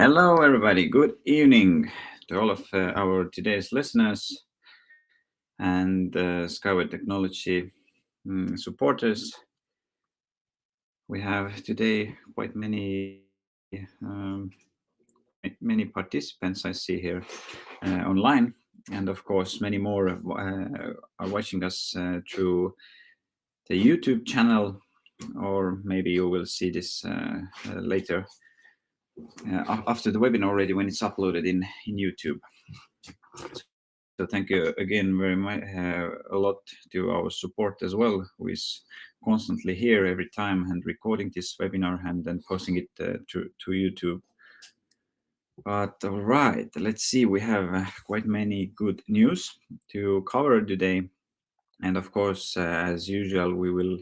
Hello, everybody. Good evening to all of our today's listeners and SkyWay technology supporters. We have today quite um, many participants I see here online, and of course, many more are watching us through the YouTube channel, or maybe you will see this later after the webinar already when it's uploaded in YouTube. So thank you again very much a lot to our support as well, who is constantly here every time and recording this webinar and then posting it to YouTube. But all right, let's see. We have quite many good news to cover today. And of course, as usual, we will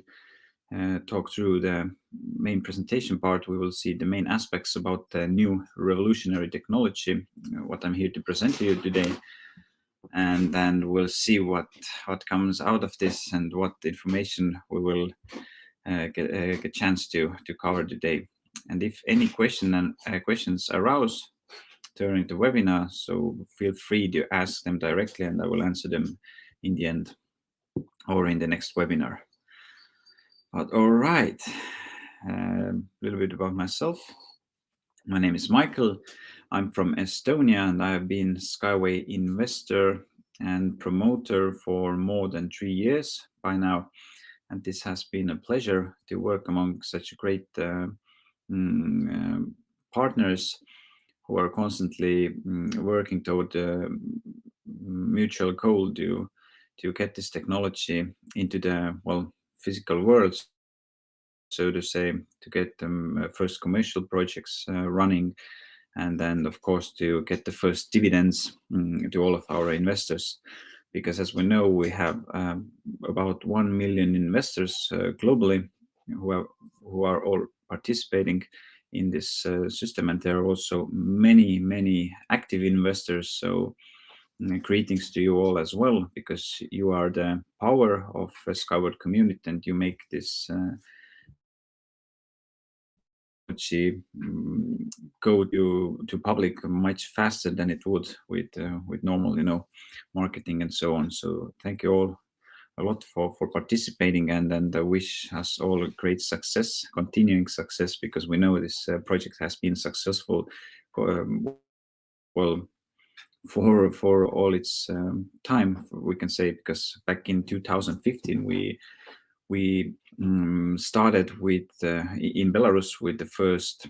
talk through the main presentation part. We will see the main aspects about the new revolutionary technology, what I'm here to present to you today. And then we'll see what comes out of this and what information we will get a chance to cover today. And if any questions arise during the webinar, so feel free to ask them directly and I will answer them in the end or in the next webinar. But all right, a little bit about myself. My name is Mihkel. I'm from Estonia and I have been SkyWay investor and promoter for more than 3 years by now. And this has been a pleasure to work among such great partners who are constantly working toward the mutual goal to get this technology into the physical world, so to say, to get them first commercial projects running, and then of course to get the first dividends to all of our investors, because as we know we have about 1 million investors globally who are all participating in this system, and there are also many active investors. So greetings to you all as well, because you are the power of a SkyWay community and you make this go to public much faster than it would with normal marketing and so on. So thank you all a lot for participating, and then wish us all a great success, continuing success, because we know this project has been successful for all its time, we can say, because back in 2015 we started with in Belarus with the first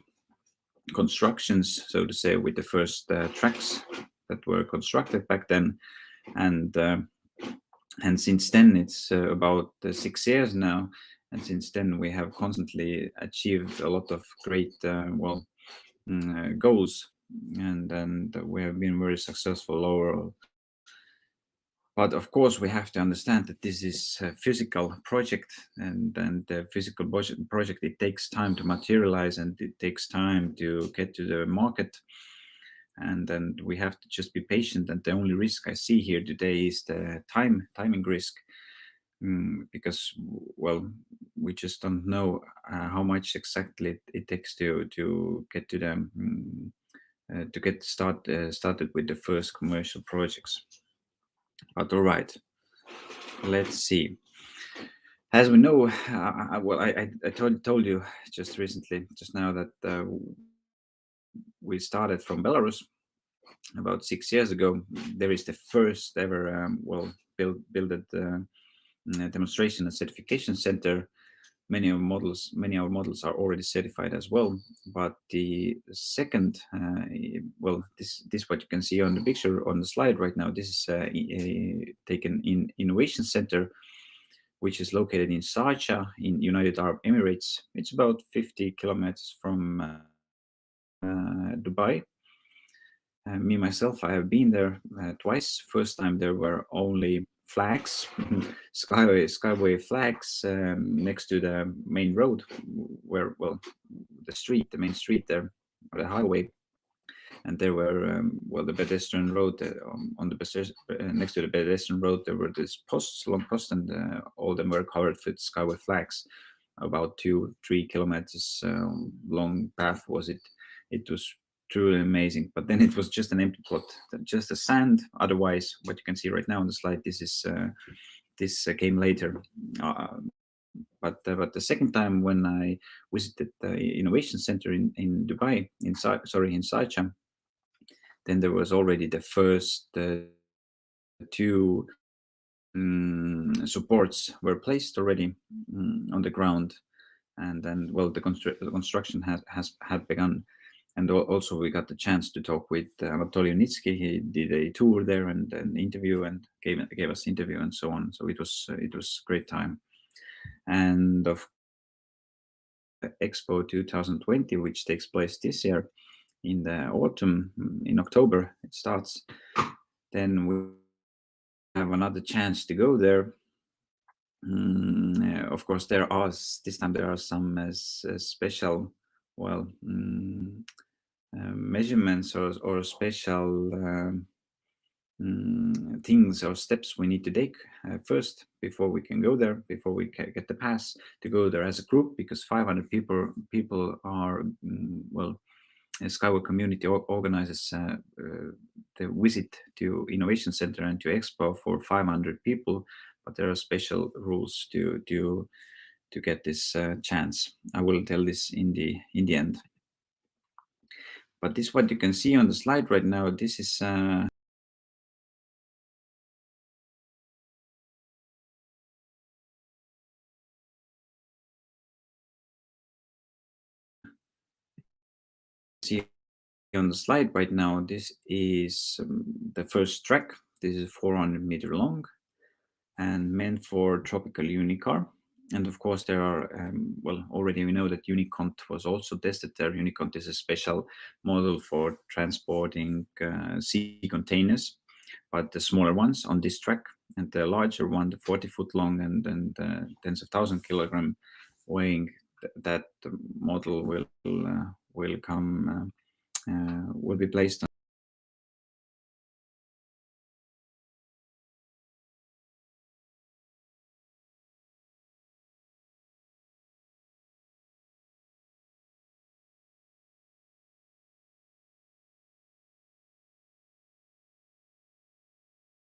constructions, so to say, with the first tracks that were constructed back then, and since then it's about 6 years now, and since then we have constantly achieved a lot of great goals, and we have been very successful overall. But of course, we have to understand that this is a physical project, and the physical project, it takes time to materialize and it takes time to get to the market. And then we have to just be patient. And the only risk I see here today is the timing risk, because, well, we just don't know how much exactly it takes to get to them, to get started with the first commercial projects. But all right, let's see. As we know, I told you just now that we started from Belarus about 6 years ago. There is the first ever built demonstration and certification center. Many of our models are already certified as well. But the second, this what you can see on the picture on the slide right now. This is taken in Innovation Center, which is located in Sharjah in United Arab Emirates. It's about 50 kilometers from Dubai. Me myself, I have been there twice. First time there were only flags, skyway flags next to the main road, where the main street there, or the highway, and there were the pedestrian road on the next to the pedestrian road. There were these long posts, and all of them were covered with skyway flags. About 2-3 kilometers long path was it. It was truly amazing. But then it was just an empty plot, just a sand. Otherwise, what you can see right now on the slide, this came later. But the second time when I visited the innovation center in Dubai, in Sharjah, then there was already the first two supports were placed already on the ground, and then the construction had begun. And also we got the chance to talk with Anatoli Yunitsky. He did a tour there and an interview and gave us interview and so on. So it was great time. And of Expo 2020, which takes place this year in the autumn, in October it starts. Then we have another chance to go there. Of course, this time there are some special, measurements or special things or steps we need to take first before we can go there, before we can get the pass to go there as a group, because 500 people are SkyWay community organizes the visit to Innovation Center and to Expo for 500 people, but there are special rules to get this chance. I will tell this in the end. But this is what you can see on the slide right now. This is see on the slide right now. This is the first track. This is 400-meter long and meant for tropical unicar. And of course, there are, already we know that Unicont was also tested there. Unicont is a special model for transporting sea containers, but the smaller ones on this track, and the larger one, the 40-foot long and tens of 1,000-kilogram weighing, that model will be placed on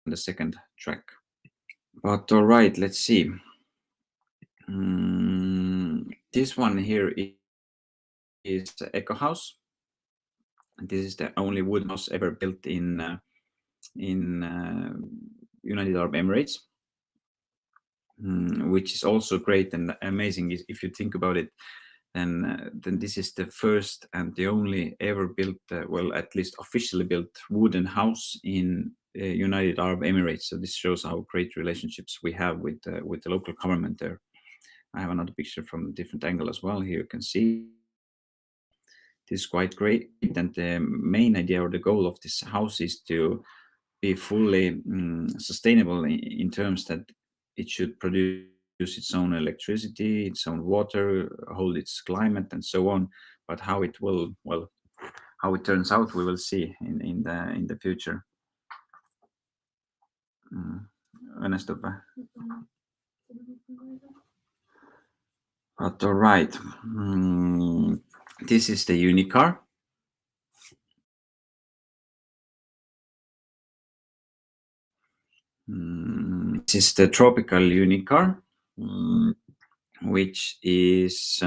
the second track. But all right, let's see. This one here is the Eco House. This is the only wood house ever built in United Arab Emirates, which is also great and amazing if you think about it. Then this is the first and the only ever built, at least officially built wooden house in United Arab Emirates. So this shows how great relationships we have with the local government there. I have another picture from a different angle as well. Here you can see this is quite great. And the main idea or the goal of this house is to be fully sustainable in terms that it should produce its own electricity, its own water, hold its climate, and so on. But how it will, how it turns out, we will see in the future. Õnnestub või? But all right, this is the Unicar. This is the tropical Unicar, which is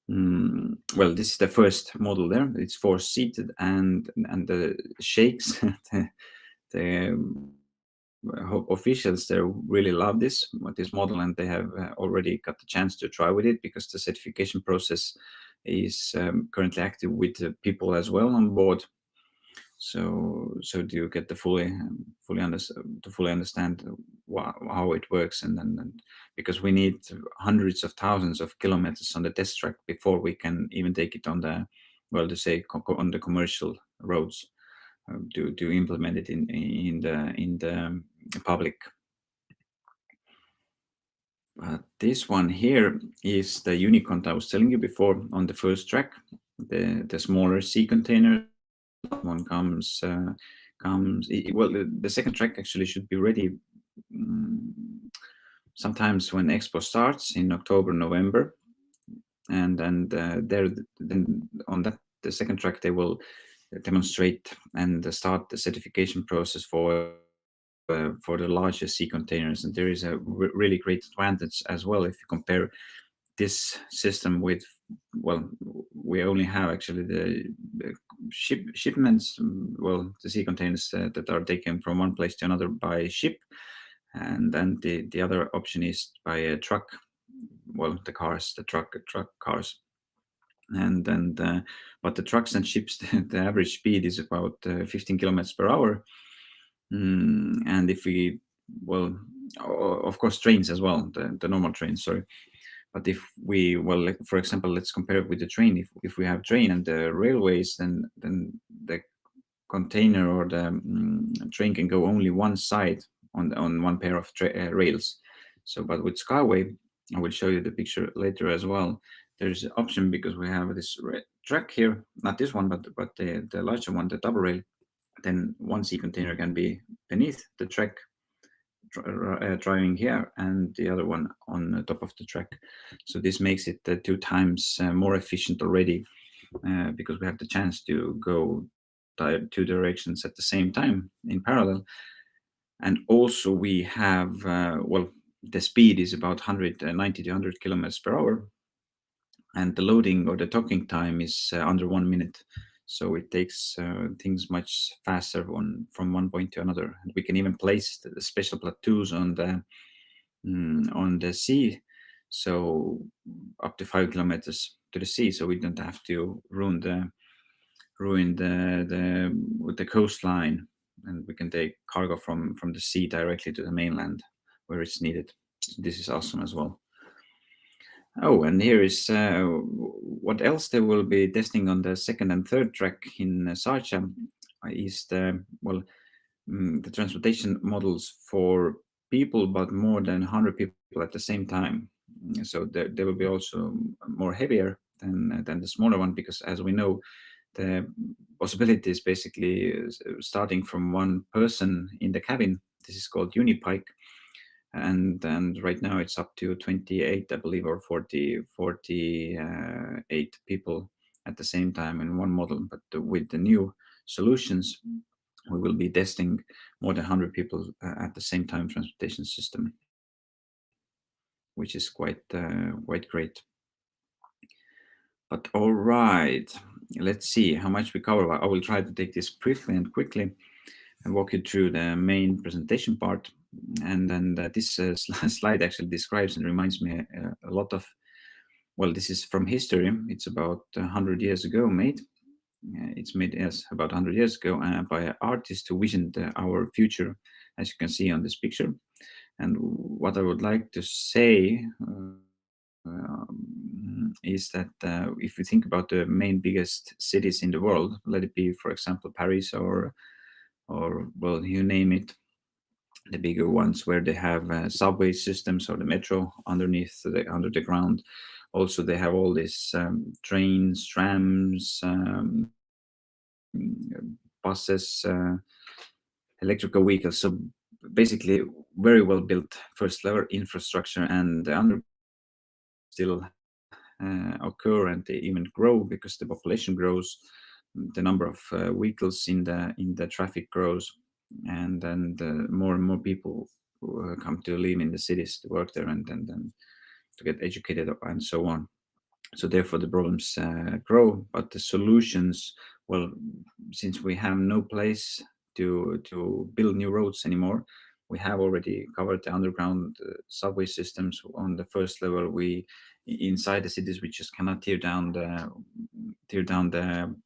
this is the first model there. It's 4-seated, and the sheikhs, the officials, they really love this model, and they have already got the chance to try with it, because the certification process is currently active with people as well on board. So do you get the fully understand how it works, and then because we need hundreds of thousands of kilometers on the test track before we can even take it on the on the commercial roads to implement it in the public. But this one here is the Unicont I was telling you before on the first track, the smaller sea container. One comes the second track actually should be ready sometimes when Expo starts in October, November, and then on that the second track, they will demonstrate and start the certification process for the larger sea containers. And there is a really great advantage as well if you compare this system with, well, we only have actually the shipments, well, the sea containers that are taken from one place to another by ship, and then the other option is by a truck, well, the cars, the truck cars. But the trucks and ships, the average speed is about 15 kilometers per hour. And if we, well, of course, trains as well, the normal trains, sorry. But if we, well, for example, let's compare it with the train. If we have train and the railways, then the container or the train can go only one side on one pair of rails. So, but with SkyWay, I will show you the picture later as well. There's an option because we have this track here, not this one, but the larger one, the double rail. Then one sea container can be beneath the track, driving here, and the other one on the top of the track. So this makes it 2 times more efficient already, because we have the chance to go 2 directions at the same time in parallel. And also we have, well, the speed is about 190 to 100 kilometers per hour, and the loading or the docking time is under 1 minute. So it takes things much faster from one point to another. And we can even place the special plateaus on the sea, so up to 5 kilometers to the sea. So we don't have to ruin the coastline, and we can take cargo from the sea directly to the mainland where it's needed. So this is awesome as well. Oh, and here is what else they will be testing on the second and third track in Sarcha is the transportation models for people, but more than 100 people at the same time. So they will be also more heavier than the smaller one, because as we know, the possibility is basically starting from one person in the cabin. This is called Unipike. And right now it's up to 28, I believe, or 48 people at the same time in one model. But with the new solutions, we will be testing more than 100 people at the same time transportation system, which is quite great. But all right, let's see how much we cover. I will try to take this briefly and quickly and walk you through the main presentation part. And then this slide actually describes and reminds me a lot of, well, this is from history. It's about 100 years ago made. It's made, yes, about 100 years ago by an artist who visioned our future, as you can see on this picture. And what I would like to say is that if you think about the main biggest cities in the world, let it be, for example, Paris or well, you name it, the bigger ones where they have subway systems or the metro underneath under the ground. Also, they have all these trains, trams, buses, electrical vehicles. So basically, very well built first level infrastructure, and the under still occur, and they even grow because the population grows, the number of vehicles in the traffic grows, and then more and more people come to live in the cities, to work there, and to get educated and so on. So therefore the problems grow, but the solutions, well, since we have no place to build new roads anymore, we have already covered the underground subway systems on the first level. We inside the cities, we just cannot tear down the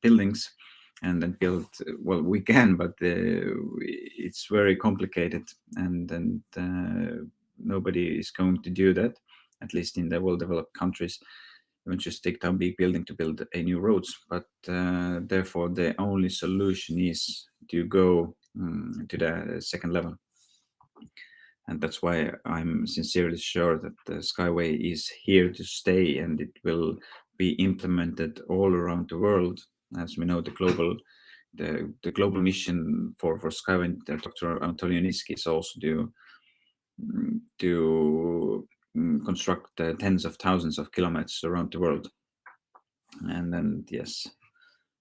buildings and then build. Well, we can, but it's very complicated, and nobody is going to do that, at least in the well-developed countries. You don't just take down big building to build a new roads, but therefore the only solution is to go to the second level. And that's why I'm sincerely sure that the SkyWay is here to stay, and it will be implemented all around the world. As we know, the global mission for SkyWay and Dr. Anatoli Yunitsky is also to construct tens of thousands of kilometers around the world. And then, yes,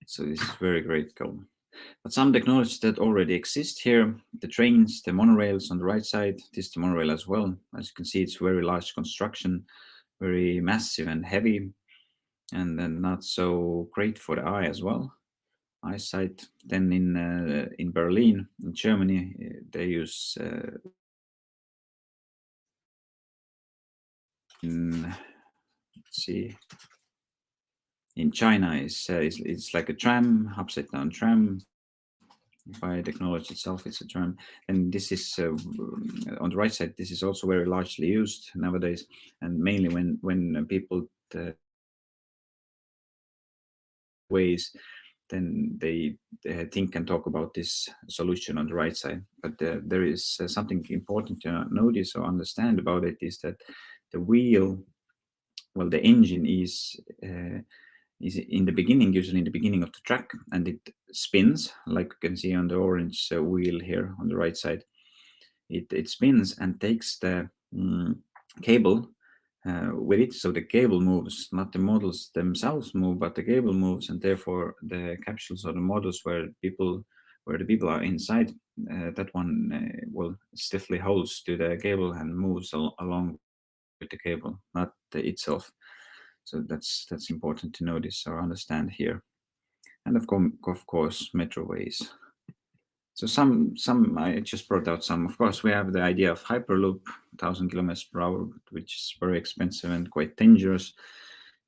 So this is very great goal. But some technologies that already exist here, the trains, the monorails on the right side, this is the monorail as well. As you can see, it's very large construction, very massive and heavy, and then not so great for the eye as well. Eyesight. Then in Berlin, in Germany, they use let's see. In China, it's like a tram, upside down tram. By technology itself, it's a tram, and this is on the right side. This is also very largely used nowadays, and mainly when people ways, then they think and talk about this solution on the right side. But there is something important to notice or understand about it is that the wheel, well, the engine is in the beginning, usually in the beginning of the track, and it spins like you can see on the orange wheel here on the right side. It spins and takes the cable with it. So the cable moves, not the models themselves move, but the cable moves, and therefore the capsules or the models where the people are inside, that one will stiffly holds to the cable and moves along with the cable, not itself. So that's important to notice or understand here. And of course, metroways. So some I just brought out some. Of course, we have the idea of hyperloop, 1,000 km/h, which is very expensive and quite dangerous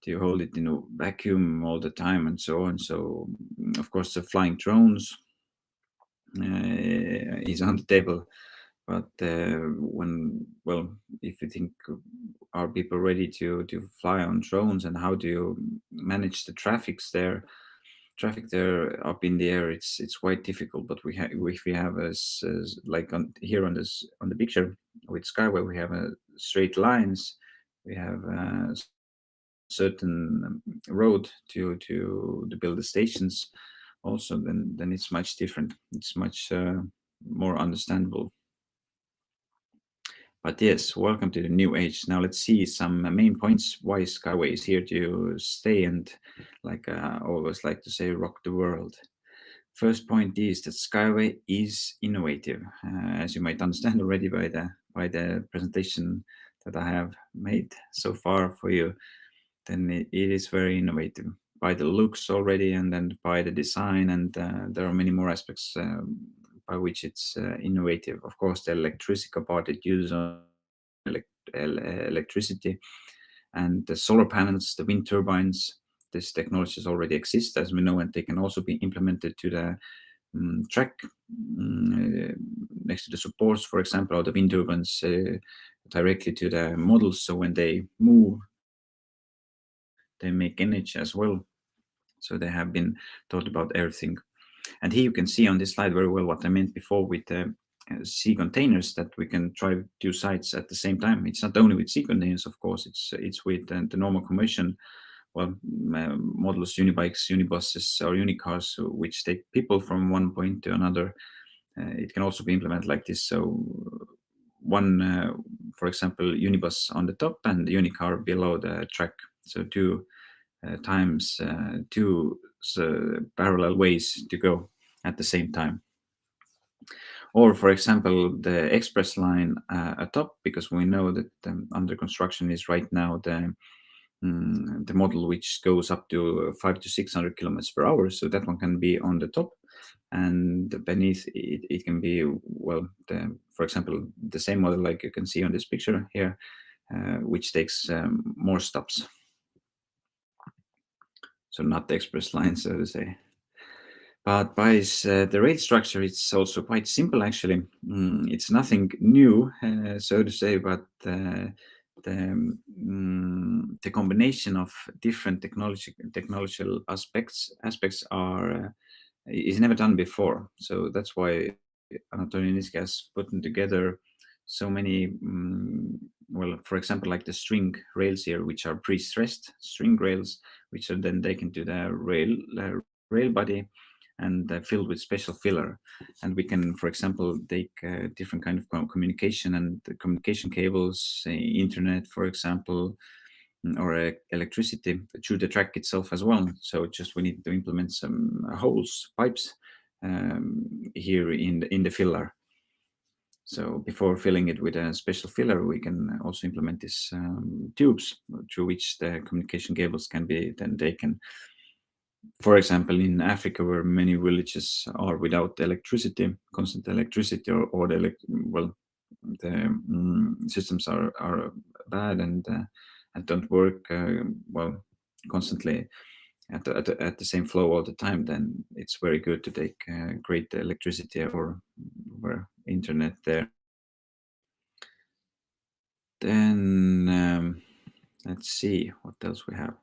to hold it in a vacuum all the time and so on. So of course, the flying drones is on the table. But if you think, are people ready to fly on drones, and how do you manage the traffic there up in the air? It's quite difficult. But if we have as like here on the picture with SkyWay, we have straight lines, we have certain road to build the stations. Also, then it's much different. It's much more understandable. But yes, welcome to the new age. Now let's see some main points why SkyWay is here to stay and, like I always like to say, rock the world. First point is that SkyWay is innovative, as you might understand already by the presentation that I have made so far for you. Then it is very innovative by the looks already, and then by the design, and there are many more aspects by which it's innovative. Of course, the electrical part it uses on electricity, and the solar panels, the wind turbines. This technologies already exist, as we know, and they can also be implemented to the track next to the supports, for example, or the wind turbines directly to the models. So when they move, they make energy as well. So they have been thought about everything. And here you can see on this slide very well what I meant before with the sea containers, that we can drive two sites at the same time. It's not only with sea containers, of course, it's with the normal commercial, models, unibikes, unibuses, or unicars, which take people from one point to another. It can also be implemented like this. So one, for example, unibus on the top and the unicar below the track. So two times two parallel ways to go at the same time. Or, for example, the express line atop, because we know that under construction is right now the model which goes up to 500 to 600 km/h. So that one can be on the top, and beneath it can be, for example, the same model like you can see on this picture here, which takes more stops. So not the express line, so to say. But by the rate structure, it's also quite simple, actually. It's nothing new, so to say, but the combination of different technological aspects are is never done before. So that's why Anatoli Yunitsky has put together so many, for example, like the string rails here, which are pre-stressed string rails, which are then taken to the rail body and filled with special filler. And we can, for example, take different kind of communication and the communication cables, internet, for example, or electricity through the track itself as well. So just we need to implement some holes, pipes here in the filler. So before filling it with a special filler, we can also implement these tubes through which the communication cables can be then taken. For example, in Africa, where many villages are without electricity, constant electricity, or the systems are bad and don't work well constantly at the same flow all the time, then it's very good to take great electricity or internet there. Then let's see what else we have.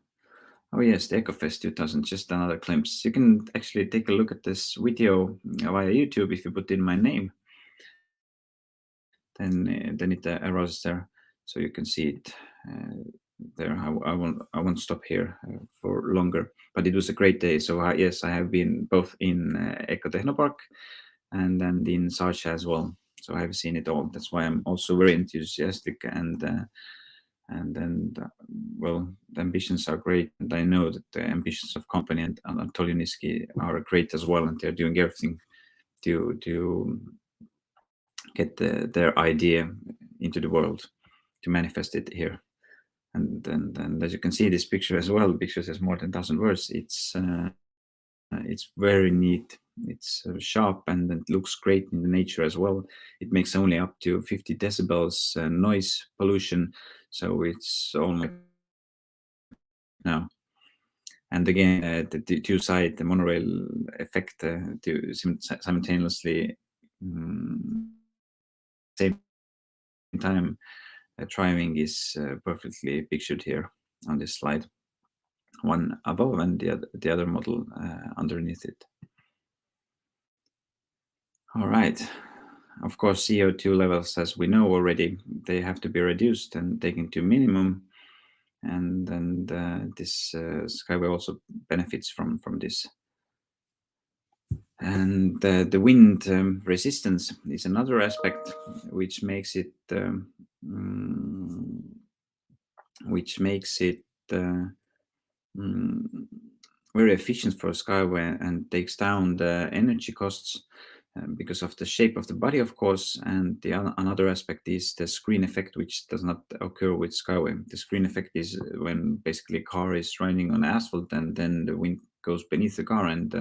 Oh yes, the EcoFest 2000, just another glimpse. You can actually take a look at this video via YouTube if you put in my name. Then it arises there, so you can see it there. I won't stop here for longer, but it was a great day. So yes, I have been both in Eco Technopark and then in Sacha as well. So I have seen it all. That's why I'm also very enthusiastic and well, the ambitions are great, and I know that the ambitions of company and Anatoli Eduardovich are great as well, and they're doing everything to get their idea into the world, to manifest it here. And as you can see, this picture as well, picture says more than 1,000 words. It's very neat. It's sharp, and it looks great in the nature as well. It makes only up to 50 decibels noise pollution, so it's almost now. And again, the two-side the monorail effect to simultaneously same time driving is perfectly pictured here on this slide. One above and the other model underneath it. All right. Of course, CO2 levels, as we know already, they have to be reduced and taken to minimum. And this SkyWay also benefits from this. And the wind resistance is another aspect which makes it very efficient for Skyway and takes down the energy costs because of the shape of the body, of course. And another aspect is the screen effect, which does not occur with Skyway. The screen effect is when basically a car is running on asphalt, and then the wind goes beneath the car and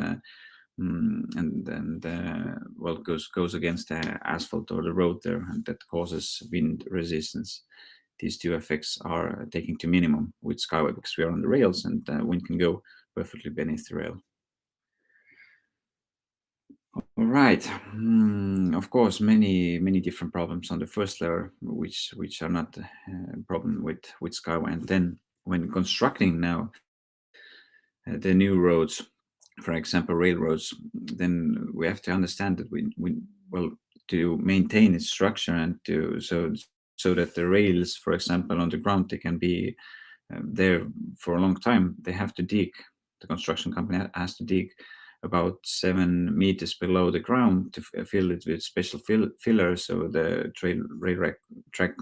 well, goes against the asphalt or the road there, and that causes wind resistance. These two effects are taken to minimum with Skyway because we are on the rails, and wind can go perfectly beneath the rail. All right. Of course, many different problems on the first layer, which are not a problem with Skyway. And then when constructing now the new roads, for example, railroads, then we have to understand that we well, to maintain its structure and so that the rails, for example, on the ground, they can be there for a long time. They have to dig. The construction company has to dig about 7 meters below the ground to fill it with special filler, so the rail track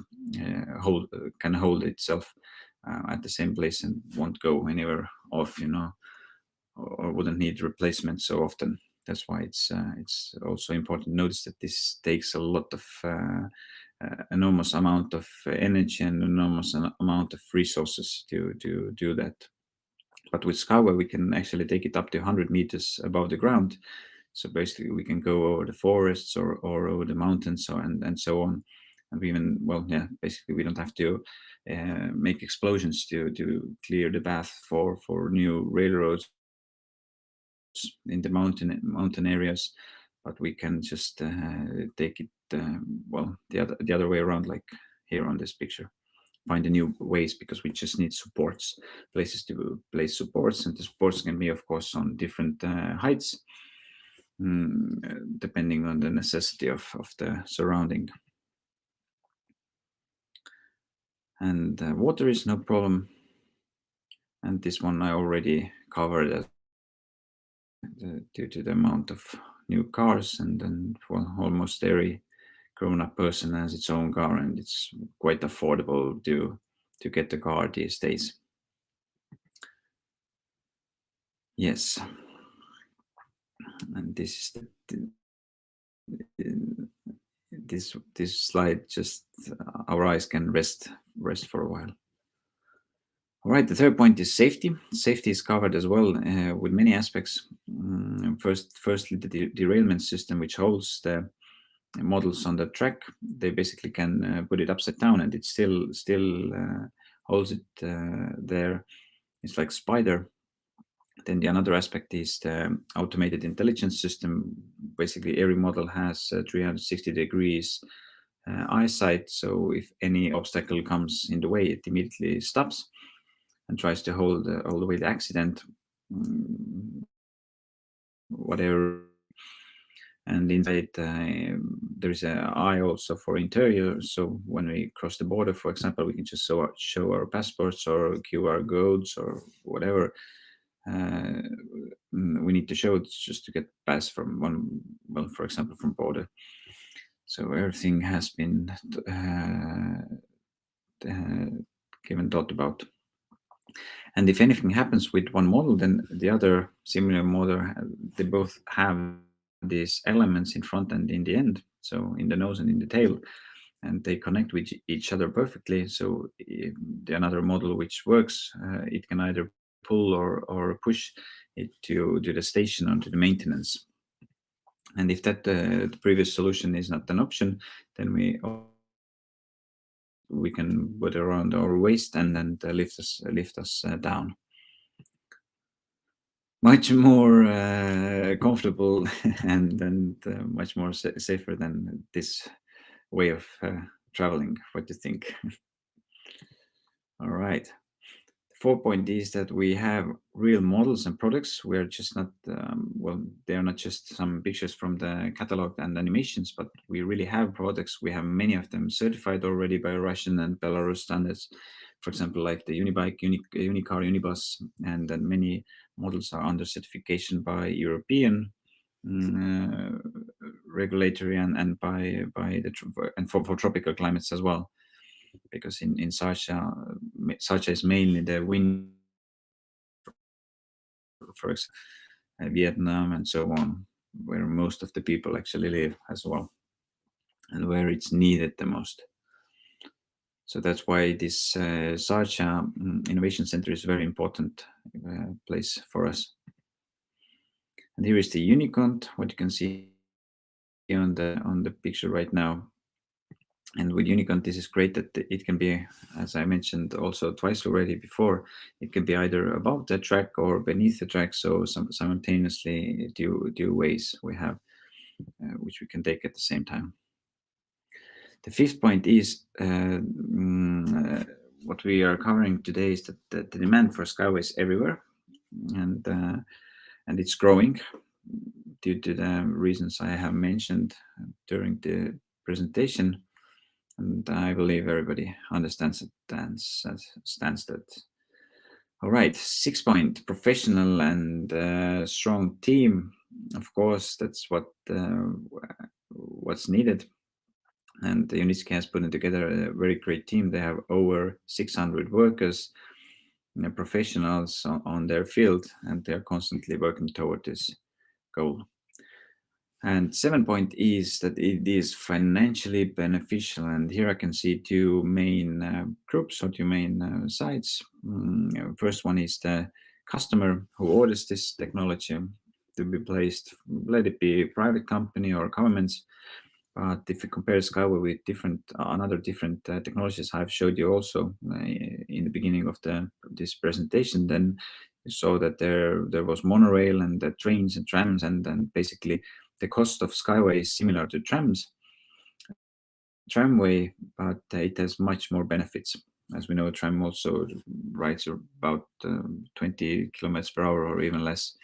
can hold itself at the same place and won't go anywhere off, or wouldn't need replacement so often. That's why it's also important to notice that this takes a lot of enormous amount of energy and enormous amount of resources to do that. But with Skyway, we can actually take it up to 100 meters above the ground. So basically, we can go over the forests or over the mountains and so on. And we even, basically, we don't have to make explosions to clear the path for new railroads in the mountain areas, but we can just take it the other way around, like here on this picture. Find the new ways, because we just need supports, places to place supports, and the supports can be, of course, on different heights, depending on the necessity of the surrounding. And water is no problem, and this one I already covered due to the amount of new cars, and then almost every grown-up person has its own car, and it's quite affordable to get the car these days. Yes, and this is this slide. Just our eyes can rest for a while. All right, the third point is safety. Safety is covered as well with many aspects. Firstly, the derailment system, which holds the models on the track. They basically can put it upside down, and it still holds it there. It's like spider. Then the another aspect is the automated intelligence system. Basically, every model has 360 degrees eyesight. So if any obstacle comes in the way, it immediately stops and tries to hold all the way the accident, whatever. And inside there is an eye also for interior. So when we cross the border, for example, we can just show our passports or QR codes or whatever we need to show it just to get past from one, well, for example, from border. So everything has been given thought about. And if anything happens with one model, then the other similar model, they both have these elements in front and in the end, so in the nose and in the tail, and they connect with each other perfectly. So the another model which works, it can either pull or push it to the station or to the maintenance. And if that the previous solution is not an option, then we can put it around our waist and then lift us down. Much more comfortable and much more safer than this way of traveling. What do you think? All right. The 4th point is that we have real models and products. We're just not, well, they're not just some pictures from the catalog and animations, but we really have products. We have many of them certified already by Russian and Belarus standards. For example, like the Unibike, Unicar, Unibus, and then many models are under certification by European regulatory and by the and for tropical climates as well, because in Sacha is mainly the wind, for example, Vietnam and so on, where most of the people actually live as well, and where it's needed the most. So that's why this Sacha Innovation Center is a very important place for us. And here is the Unicont, what you can see on the picture right now. And with Unicont, this is great that it can be, as I mentioned also twice already before, it can be either above the track or beneath the track. So simultaneously two ways we have, which we can take at the same time. The 5th point is what we are covering today is that the demand for SkyWay is everywhere, and it's growing due to the reasons I have mentioned during the presentation. And I believe everybody understands that. All right, 6th point, professional and strong team. Of course, that's what's needed. And Yunitsky has put together a very great team. They have over 600 workers, professionals on their field, and they're constantly working toward this goal. And 7th point is that it is financially beneficial. And here I can see two main groups or two main sides. First one is the customer who orders this technology to be placed, let it be a private company or governments. But if you compare SkyWay with different technologies I've showed you also in the beginning of this presentation, then you saw that there was monorail and the trains and trams, and then basically the cost of SkyWay is similar to tramway, but it has much more benefits. As we know, tram also rides about 20 kilometers per hour or even less.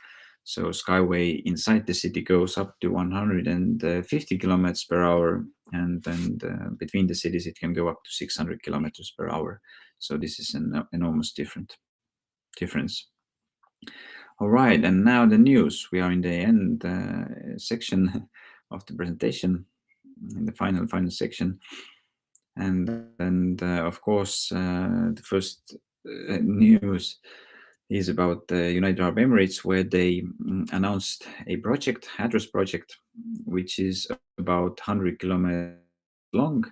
So SkyWay inside the city goes up to 150 kilometers per hour, and then between the cities it can go up to 600 kilometers per hour. So this is an enormous difference. All right, and now the news. We are in the end section of the presentation, in the final section. And of course, the first news is about the United Arab Emirates, where they announced a project, address project, which is about 100 kilometers long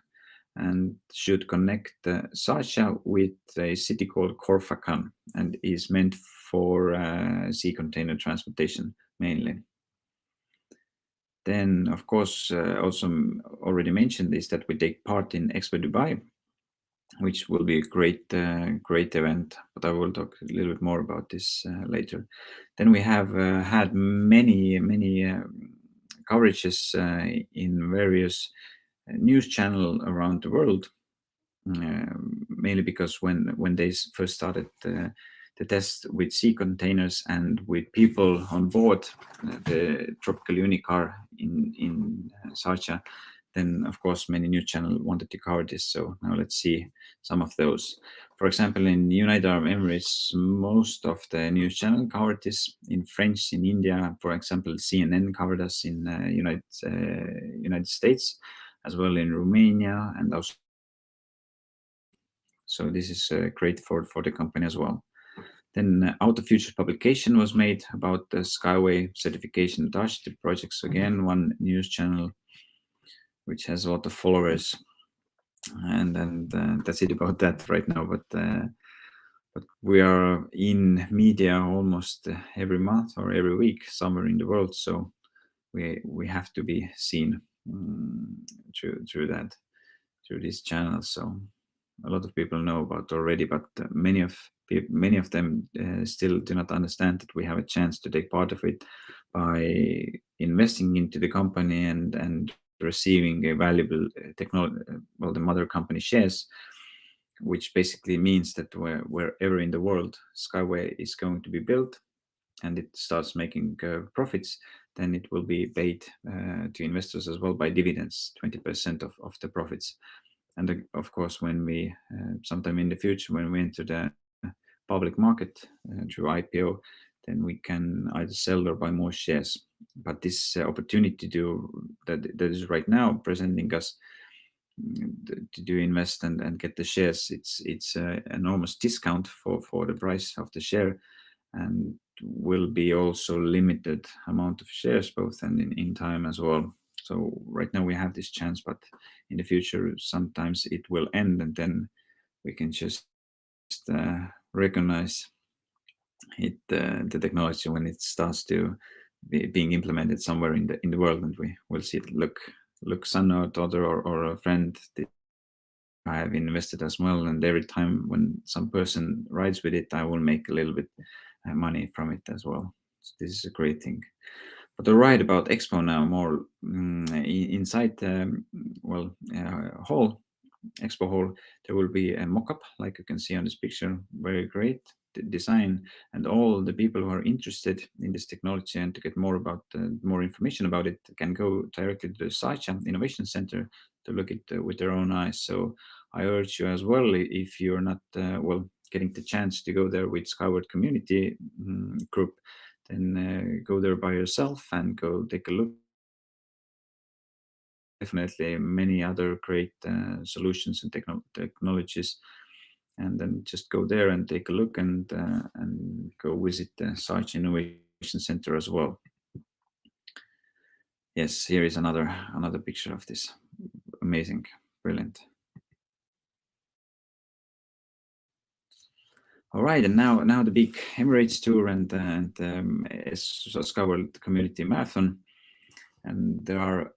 and should connect Sasha with a city called Korfakan and is meant for sea container transportation mainly. Then, of course, also already mentioned is that we take part in Expo Dubai, which will be a great event. But I will talk a little bit more about this later. Then we have had many coverages in various news channel around the world, mainly because when they first started the test with sea containers and with people on board the tropical unicar in Sarcha, then of course many news channels wanted to cover this. So now let's see some of those. For example, in United Arab Emirates, most of the news channel covered this. In French, in India, for example, CNN covered us in United States, as well in Romania and also. So this is great for the company as well. Then Out of Future publication was made about the SkyWay certification Dutch projects. Again, one news channel which has a lot of followers, and that's it about that right now. But we are in media almost every month or every week somewhere in the world, so we have to be seen through that, through this channel. So a lot of people know about already, but many of them still do not understand that we have a chance to take part of it by investing into the company and receiving a valuable technology, well, the mother company shares, which basically means that wherever in the world Skyway is going to be built and it starts making profits, then it will be paid to investors as well by dividends, 20% of the profits. And of course, when we sometime in the future, when we enter the public market through IPO, then we can either sell or buy more shares. But this opportunity to do that is right now presenting us to do invest and get the shares. It's enormous discount for the price of the share, and will be also limited amount of shares both and in time as well. So right now we have this chance, but in the future sometimes it will end, and then we can just recognize it, the technology when it starts to being implemented somewhere in the world, and we will see it. Look, son or daughter or a friend, I have invested as well, and every time when some person rides with it, I will make a little bit money from it as well. So this is a great thing. But to write about Expo now more inside hall, Expo hall, there will be a mock-up like you can see on this picture. Very great design, and all the people who are interested in this technology and to get more about more information about it can go directly to the Sacha Innovation Center to look at with their own eyes. So I urge you as well, if you're not getting the chance to go there with Skyward Community group, then go there by yourself and go take a look. Definitely many other great solutions and technologies, and then just go there and take a look and go visit the Sarch Innovation Center as well. Yes, here is another picture of this. Amazing, brilliant. All right, and now the big Emirates tour and Skyward Community Marathon, and there are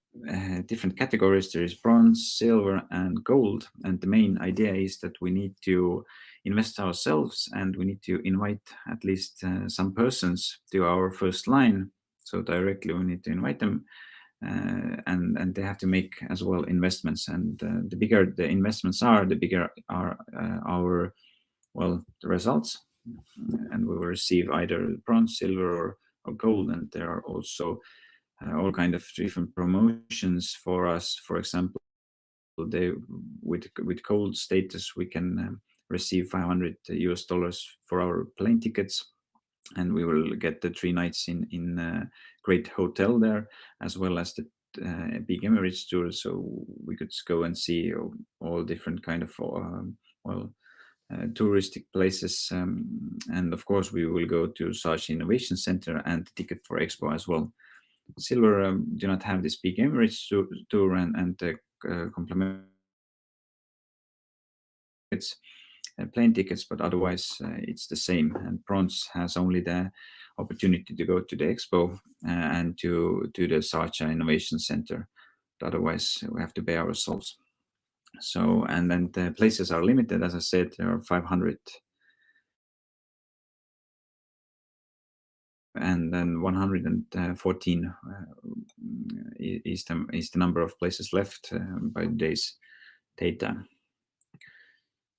different categories. There is bronze, silver, and gold. And the main idea is that we need to invest ourselves, and we need to invite at least some persons to our first line. So directly we need to invite them, and they have to make as well investments. And the bigger the investments are, the bigger are our the results, and we will receive either bronze, silver, or gold. And there are also all kind of different promotions for us. For example, with gold status, we can receive $500 for our plane tickets, and we will get the 3 nights in a great hotel there, as well as the big Emirates tour, so we could go and see all different kind of touristic places, and of course we will go to Saatchi Innovation Center and ticket for Expo as well. Silver do not have this big Emirates tour and complement plane tickets, but otherwise it's the same. And Bronze has only the opportunity to go to the Expo and to the Saatchi Innovation Center. But otherwise, we have to pay ourselves. So, and then the places are limited. As I said, there are 500. And then 114 is the number of places left by today's data.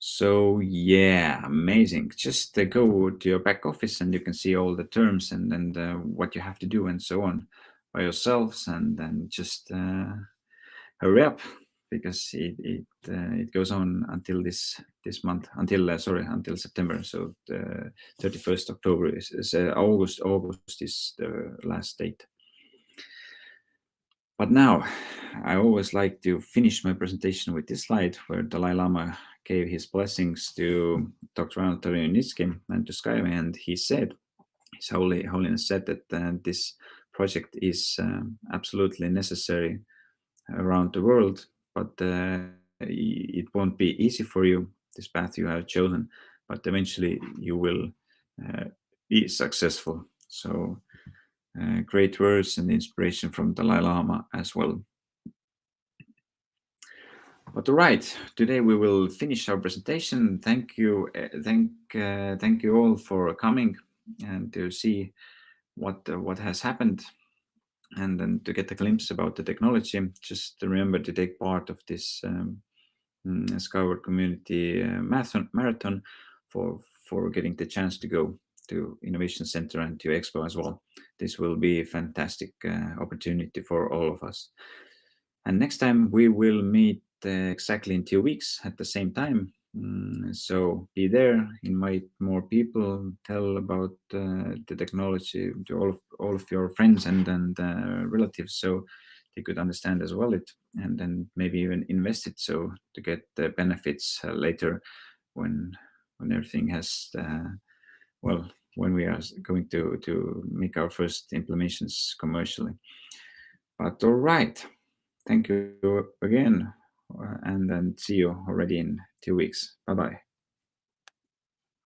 So yeah, amazing. Just go to your back office and you can see all the terms and what you have to do and so on by yourselves, and then just hurry up because it goes on until this month, until September. So the 31st October is August is the last date. But now, I always like to finish my presentation with this slide where Dalai Lama gave his blessings to Dr. Anatoli Yunitsky and to SkyWay, and he said, His Holiness said that this project is absolutely necessary around the world, but it won't be easy for you, this path you have chosen, but eventually you will be successful. So great words and inspiration from Dalai Lama as well. But all right, today we will finish our presentation. Thank you all for coming and to see what has happened, and then to get a glimpse about the technology. Just remember to take part of this SkyWay community marathon for getting the chance to go to Innovation Center and to Expo as well. This will be a fantastic opportunity for all of us. And next time we will meet exactly in 2 weeks at the same time. So be there, invite more people, tell about the technology to all of your friends and relatives, so they could understand as well it, and then maybe even invest it, so to get the benefits later when everything has when we are going to make our first implementations commercially. But all right, thank you again, and then see you already in 2 weeks. Bye bye.